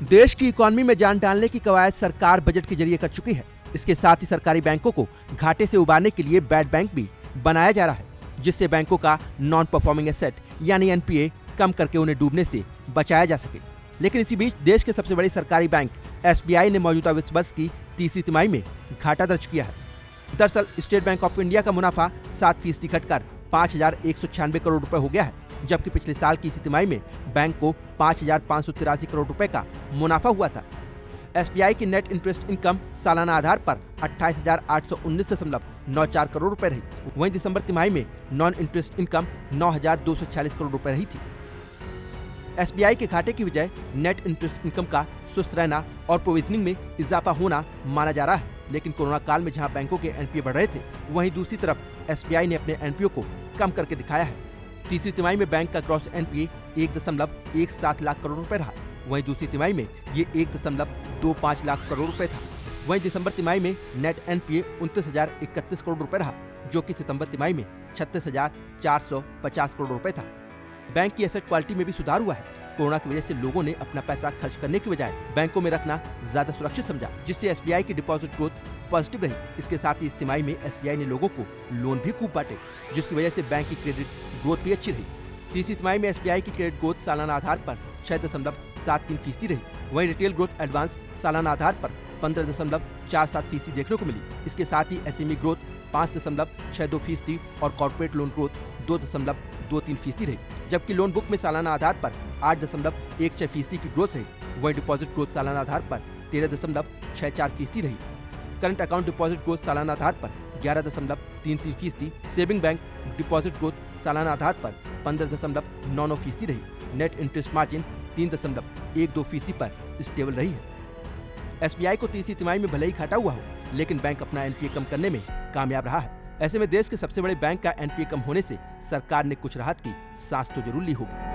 देश की इकोनॉमी में जान डालने की कवायद सरकार बजट के जरिए कर चुकी है। इसके साथ ही सरकारी बैंकों को घाटे से उबारने के लिए बैड बैंक भी बनाया जा रहा है, जिससे बैंकों का नॉन परफॉर्मिंग एसेट यानी एनपीए कम करके उन्हें डूबने से बचाया जा सके। लेकिन इसी बीच देश के सबसे बड़े सरकारी बैंक एसबीआई ने मौजूदा वित्त वर्ष की तीसरी तिमाही में घाटा दर्ज किया है। दरअसल स्टेट बैंक ऑफ इंडिया का मुनाफा 7% घटकर 5,196 करोड़ रुपए हो गया है, जबकि पिछले साल की इसी तिमाही में बैंक को 5,583 करोड़ रुपए का मुनाफा हुआ था। एसबीआई की नेट इंटरेस्ट इनकम सालाना आधार पर 28,819.94 करोड़ रुपए रही। वहीं दिसंबर तिमाही में नॉन इंटरेस्ट इनकम 9,246 करोड़ रुपए रही थी। एसबीआई के घाटे की वजह नेट इंटरेस्ट इनकम का सुस्त रहना और प्रोविजनिंग में इजाफा होना माना जा रहा है। लेकिन कोरोना काल में जहां बैंकों के एनपीए बढ़ रहे थे, वहीं दूसरी तरफ एसबीआई ने अपने एनपीए को कम करके दिखाया है। तीसरी तिमाही में बैंक का ग्रॉस एनपीए 1.17 लाख करोड़ रुपए रहा। वहीं दूसरी तिमाही में ये 1.25 लाख करोड़ रुपए था। वहीं दिसंबर तिमाही में नेट एनपीए 29,031 करोड़ रुपए रहा, जो कि सितंबर तिमाही में 36,450 करोड़ रुपए था। बैंक की एसेट क्वालिटी में भी सुधार हुआ है। कोरोना की वजह से लोगों ने अपना पैसा खर्च करने की बजाय बैंकों में रखना ज्यादा सुरक्षित समझा, जिससे एसबीआई की डिपॉजिट ग्रोथ पॉजिटिव रही। इसके साथ ही इस तिमाही में एसबीआई ने लोगों को लोन भी खूब बांटे, जिसकी वजह से बैंक की क्रेडिट ग्रोथ भी अच्छी रही। तीसरी तिमाही में एसबीआई की क्रेडिट ग्रोथ सालाना आधार पर 6.73% रही। वहीं रिटेल ग्रोथ एडवांस सालाना आधार पर 15.47% देखने को मिली। इसके साथ ही एसएमई ग्रोथ 5.62% और कॉर्पोरेट लोन ग्रोथ 2.23% रही, जबकि लोन बुक में सालाना आधार पर 8.16% की ग्रोथ रही। वहीं डिपॉजिट ग्रोथ सालाना आधार पर 13.64% रही। करंट अकाउंट डिपॉजिट ग्रोथ सालाना आधार पर 11.33%, सेविंग बैंक डिपॉजिट ग्रोथ सालाना आधार पर 15.99% रही। नेट इंटरेस्ट मार्जिन 3.12% पर स्टेबल रही है। एसबीआई को तीसरी तिमाही में भले ही घाटा हुआ हो, लेकिन बैंक अपना एनपीए कम करने में कामयाब रहा है। ऐसे में देश के सबसे बड़े बैंक का एनपीए कम होने से सरकार ने कुछ राहत की सांस तो जरूर ली होगी।